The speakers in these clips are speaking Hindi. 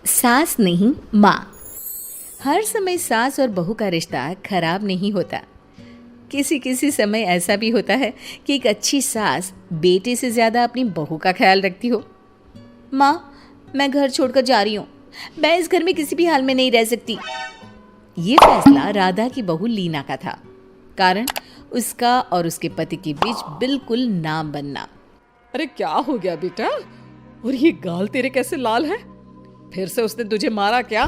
सास नहीं माँ। हर समय सास और बहू का रिश्ता खराब नहीं होता। किसी किसी समय ऐसा भी होता है कि एक अच्छी सास बेटे से ज़्यादा अपनी बहू का ख्याल रखती हो। माँ, मैं घर छोड़कर जा रही हूँ, मैं इस घर में किसी भी हाल में नहीं रह सकती। ये फैसला राधा की बहू लीना का था। कारण उसका और उसके पति के बीच बिल्कुल ना बनना। अरे क्या हो गया बेटा? और ये गाल तेरे कैसे लाल है? फिर से उसने तुझे मारा क्या?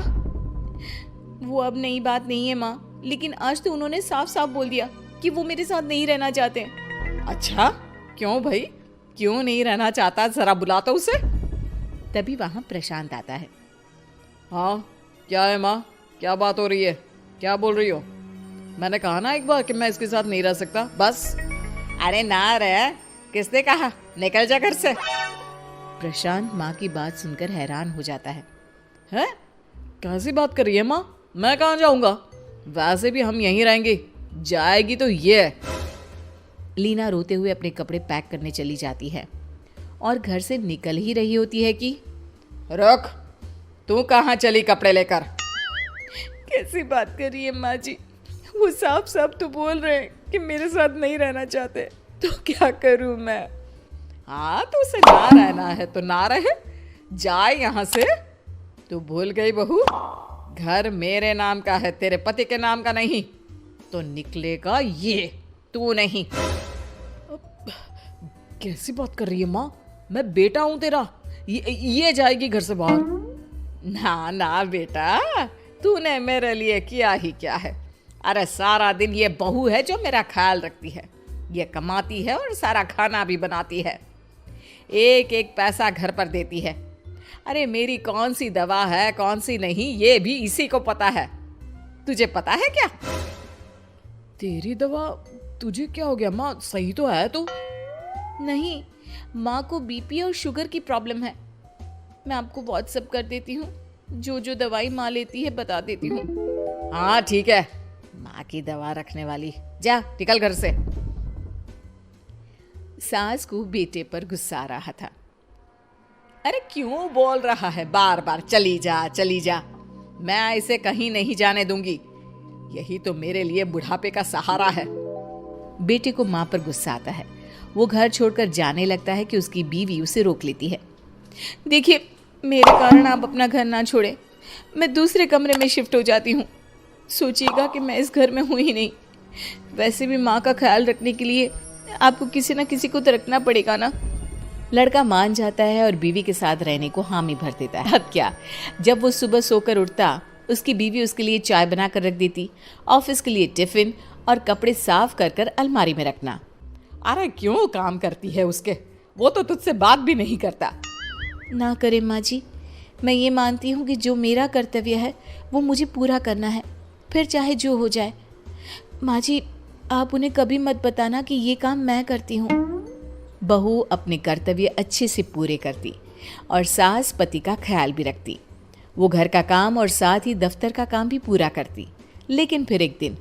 वो अब नई बात नहीं है माँ, लेकिन आज तो उन्होंने साफ साफ बोल दिया कि वो मेरे साथ नहीं रहना चाहते। अच्छा, क्यों भाई? क्यों नहीं रहना चाहता? जरा बुला तो उसे। तभी वहां प्रशांत आता है। हाँ, क्या है माँ? क्या बात हो रही है? क्या बोल रही हो? मैंने कहा ना एक बार कि मैं इसके साथ नहीं रह सकता, बस। अरे ना रह, किसने कहा? निकल जा घर से। प्रशांत माँ की बात सुनकर हैरान हो जाता है। हैं? कैसी बात कर रही है माँ? मैं कहाँ जाऊंगा? वैसे भी हम यहीं रहेंगे। जाएगी तो ये। लीना रोते हुए अपने कपड़े पैक करने चली जाती है और घर से निकल ही रही होती है कि रुक, तू कहाँ चली कपड़े लेकर? कैसी बात कर रही है माँ जी? वो साफ साफ तो बोल रहे हैं कि मेरे साथ नहीं रहना चाहते, तो क्या करूँ मैं? हाँ, तो उसे ना रहना है तो ना रहे, जाए यहाँ से। तू भूल गई बहू, घर मेरे नाम का है, तेरे पति के नाम का नहीं। तो निकलेगा ये, तू नहीं। कैसी बात कर रही है माँ? मैं बेटा हूं तेरा, ये जाएगी घर से बाहर। ना ना बेटा, तूने मेरे लिए किया ही क्या है? अरे सारा दिन ये बहू है जो मेरा ख्याल रखती है। ये कमाती है और सारा खाना भी बनाती है, एक एक पैसा घर पर देती है। अरे मेरी कौन सी दवा है कौन सी नहीं, ये भी इसी को पता है। तुझे पता है क्या? तेरी दवा? तुझे क्या हो गया माँ? सही तो है तू? नहीं, माँ को बीपी और शुगर की प्रॉब्लम है। मैं आपको व्हाट्सएप कर देती हूँ, जो जो दवाई माँ लेती है बता देती हूँ। हाँ ठीक है, माँ की दवा रखने वाली, जा निकल घर से। सास को बेटे पर गुस्सा आ रहा था। अरे क्यों बोल रहा है बार बार चली जा चली जा? मैं इसे कहीं नहीं जाने दूंगी। यही तो मेरे लिए बुढ़ापे का सहारा है। बेटे को माँ पर गुस्सा आता है। वो घर छोड़कर जाने लगता है कि उसकी बीवी उसे रोक लेती है। देखिए, मेरे कारण आप अपना घर ना छोड़े, मैं दूसरे कमरे में शिफ्ट हो जाती हूँ। सोचिएगा कि मैं इस घर में हूँ ही नहीं। वैसे भी माँ का ख्याल रखने के लिए आपको किसी ना किसी को तो रखना पड़ेगा ना। लड़का मान जाता है और बीवी के साथ रहने को हामी भर देता है। अब क्या, जब वो सुबह सोकर उठता, उसकी बीवी उसके लिए चाय बना कर रख देती, ऑफिस के लिए टिफिन और कपड़े साफ कर कर अलमारी में रखना। अरे क्यों काम करती है उसके? वो तो तुझसे बात भी नहीं करता। ना करे माँ जी, मैं ये मानती हूँ कि जो मेरा कर्तव्य है वो मुझे पूरा करना है, फिर चाहे जो हो जाए। माँ जी, आप उन्हें कभी मत बताना कि ये काम मैं करती हूँ। बहू अपने कर्तव्य अच्छे से पूरे करती और सास पति का ख्याल भी रखती। वो घर का काम और साथ ही दफ्तर का काम भी पूरा करती। लेकिन फिर एक दिन,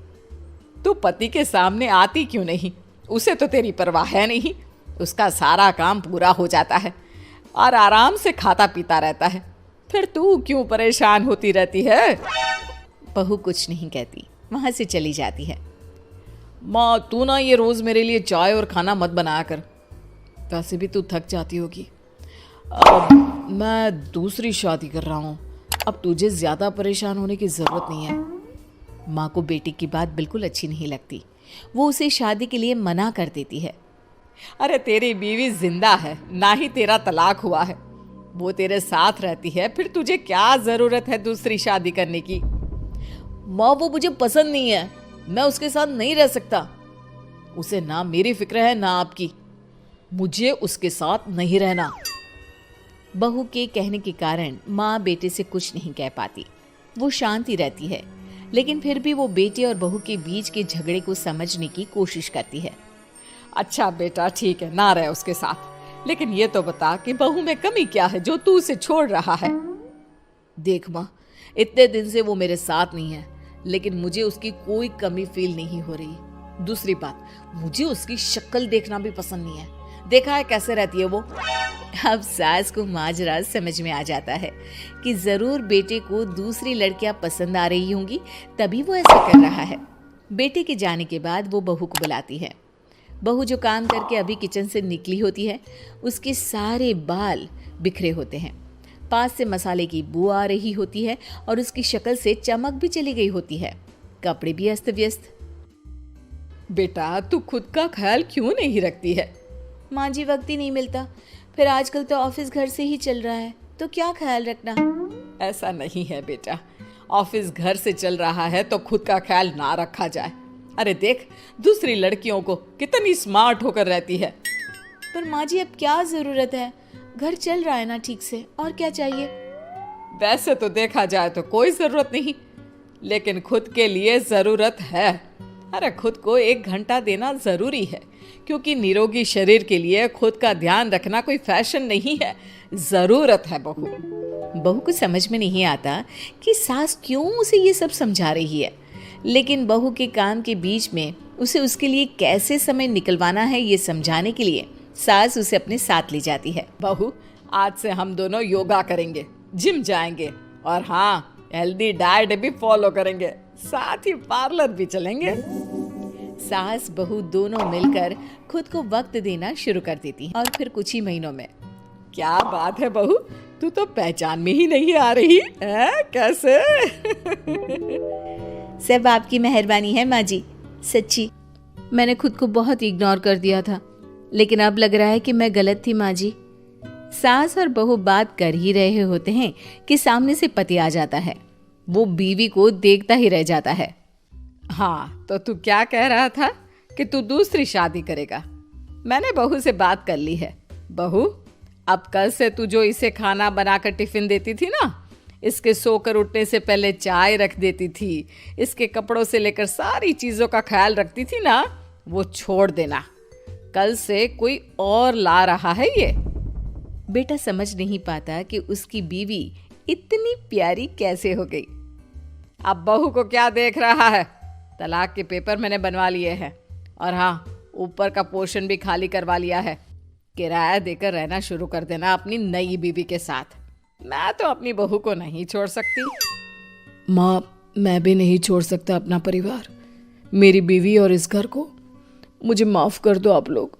तू पति के सामने आती क्यों नहीं? उसे तो तेरी परवाह है नहीं। उसका सारा काम पूरा हो जाता है और आराम से खाता पीता रहता है। फिर तू क्यों परेशान होती रहती है? बहू कुछ नहीं कहती, वहां से चली जाती है। माँ, तू ना ये रोज मेरे लिए चाय और खाना मत बनाया कर। वैसे भी तू थक जाती होगी। अब मैं दूसरी शादी कर रहा हूँ, अब तुझे ज्यादा परेशान होने की जरूरत नहीं है। माँ को बेटी की बात बिल्कुल अच्छी नहीं लगती। वो उसे शादी के लिए मना कर देती है। अरे तेरी बीवी जिंदा है, ना ही तेरा तलाक हुआ है। वो तेरे साथ रहती है, फिर तुझे क्या जरूरत है दूसरी शादी करने की? माँ, वो मुझे पसंद नहीं है, मैं उसके साथ नहीं रह सकता। उसे ना मेरी फिक्र है ना आपकी। मुझे उसके साथ नहीं रहना। बहू के कहने के कारण माँ बेटे से कुछ नहीं कह पाती। वो शांति रहती है, लेकिन फिर भी वो बेटे और बहू के बीच के झगड़े को समझने की कोशिश करती है। अच्छा बेटा, ठीक है, ना रहे उसके साथ, लेकिन ये तो बता कि बहू में कमी क्या है जो तू उसे छोड़ रहा है? देख माँ, इतने दिन से वो मेरे साथ नहीं है, लेकिन मुझे उसकी कोई कमी फील नहीं हो रही। दूसरी बात, मुझे उसकी शक्ल देखना भी पसंद नहीं है। देखा है कैसे रहती है वो? अब सास को माजरा समझ में आ जाता है कि जरूर बेटे को दूसरी लड़कियां पसंद आ रही होंगी, तभी वो ऐसा कर रहा है। बेटे के जाने के बाद वो बहू को बुलाती है। बहू जो काम करके अभी किचन से निकली होती है, उसके सारे बाल बिखरे होते हैं, पास से मसाले की बू आ रही होती है और उसकी शक्ल से चमक भी चली गई होती है, कपड़े भी अस्त व्यस्त। बेटा तू खुद का ख्याल क्यों नहीं रखती है? माँ जी, वक्त ही नहीं मिलता, फिर आजकल तो ऑफिस घर से ही चल रहा है, तो क्या ख्याल रखना। ऐसा नहीं है बेटा, ऑफिस घर से चल रहा है तो खुद का ख्याल ना रखा जाए। अरे देख, दूसरी लड़कियों को कितनी स्मार्ट होकर रहती है। पर माँ जी, अब क्या जरूरत है, घर चल रहा है ना ठीक से, और क्या चाहिए। वैसे तो देखा जाए तो कोई जरूरत नहीं, लेकिन खुद के लिए जरूरत है। अरे खुद को 1 घंटा देना जरूरी है, क्योंकि निरोगी शरीर के लिए खुद का ध्यान रखना कोई फैशन नहीं है, जरूरत है। बहू को समझ में नहीं आता कि सास क्यों उसे ये सब समझा रही है, लेकिन बहू के काम के बीच में उसे उसके लिए कैसे समय निकलवाना है ये समझाने के लिए सास उसे अपने साथ ले जाती है। बहू, आज से हम दोनों योगा करेंगे, जिम जाएंगे और हाँ, हेल्दी डाइट भी फॉलो करेंगे, साथ ही पार्लर भी चलेंगे। सास बहू दोनों मिलकर खुद को वक्त देना शुरू कर देती हैं और फिर कुछ ही महीनों में। क्या बात है बहू, तू तो पहचान में ही नहीं आ रही है, कैसे? सब आपकी मेहरबानी है माँ जी, सच्ची मैंने खुद को बहुत इग्नोर कर दिया था, लेकिन अब लग रहा है कि मैं गलत थी माँ जी। सास और बहू बात कर ही रहे होते हैं कि सामने से पति आ जाता है। वो बीवी को देखता ही रह जाता है। हाँ, तो तू क्या कह रहा था कि तू दूसरी शादी करेगा? मैंने बहू से बात कर ली है। बहू, अब कल से तू जो इसे खाना बनाकर टिफिन देती थी ना, इसके सोकर उठने से पहले चाय रख देती थी, इसके कपड़ों से लेकर सारी चीजों का ख्याल रखती थी ना, वो छोड़ देना। कल से कोई और ला रहा है ये। बेटा समझ नहीं पाता कि उसकी बीवी इतनी प्यारी कैसे हो गई। अब बहू को क्या देख रहा है? तलाक के पेपर मैंने बनवा लिए हैं और हाँ, ऊपर का पोर्शन भी खाली करवा लिया है। किराया देकर रहना शुरू कर देना अपनी नई बीवी के साथ। मैं तो अपनी बहू को नहीं छोड़ सकती। माँ, मैं भी नहीं छोड़ सकता अपना परिवार, मेरी बीवी और इस घर को। मुझे माफ कर दो आप लोग।